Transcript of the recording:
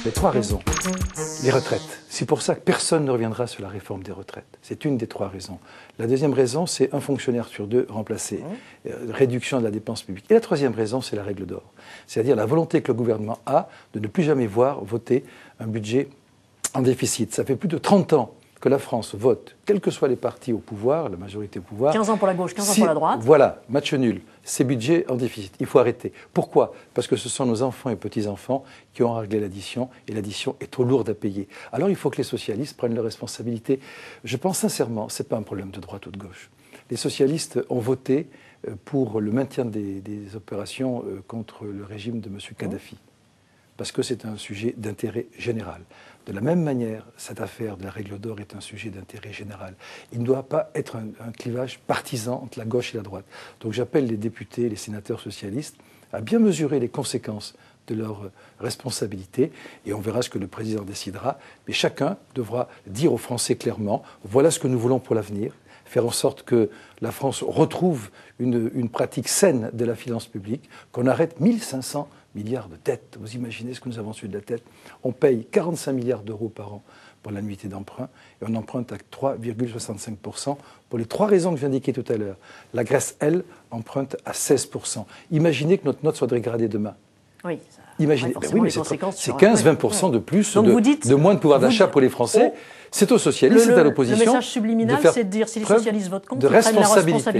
Il y a trois raisons. Les retraites. C'est pour ça que personne ne reviendra sur la réforme des retraites. C'est une des trois raisons. La deuxième raison, c'est un fonctionnaire sur deux remplacé. Réduction de la dépense publique. Et la troisième raison, c'est la règle d'or. C'est-à-dire la volonté que le gouvernement a de ne plus jamais voir voter un budget en déficit. Ça fait plus de 30 ans que la France vote, quels que soient les partis au pouvoir, la majorité au pouvoir. 15 ans pour la gauche, 15 ans pour la droite. Voilà, match nul. Ces budgets en déficit. Il faut arrêter. Pourquoi ? Parce que ce sont nos enfants et petits-enfants qui ont réglé l'addition, et l'addition est trop lourde à payer. Alors il faut que les socialistes prennent leurs responsabilités. Je pense sincèrement, ce n'est pas un problème de droite ou de gauche. Les socialistes ont voté pour le maintien des opérations contre le régime de M. Kadhafi. Parce que c'est un sujet d'intérêt général. De la même manière, cette affaire de la règle d'or est un sujet d'intérêt général. Il ne doit pas être un clivage partisan entre la gauche et la droite. Donc j'appelle les députés, les sénateurs socialistes à bien mesurer les conséquences de leurs responsabilités et on verra ce que le président décidera. Mais chacun devra dire aux Français clairement, voilà ce que nous voulons pour l'avenir, faire en sorte que la France retrouve une pratique saine de la finance publique, qu'on arrête 1500 milliards de dettes. Vous imaginez ce que nous avons sur de la dette. On paye 45 milliards d'euros par an pour l'annuité d'emprunt et on emprunte à 3,65% pour les trois raisons que j'ai indiquées tout à l'heure. La Grèce, elle, emprunte à 16%. Imaginez que notre note soit dégradée demain. Oui, imaginez, oui, mais c'est 15-20% de plus, de moins de pouvoir d'achat pour les Français. C'est aux socialistes, c'est à l'opposition. Le message subliminal, c'est de dire si les socialistes votent contre, de ils prennent la responsabilité. responsabilité.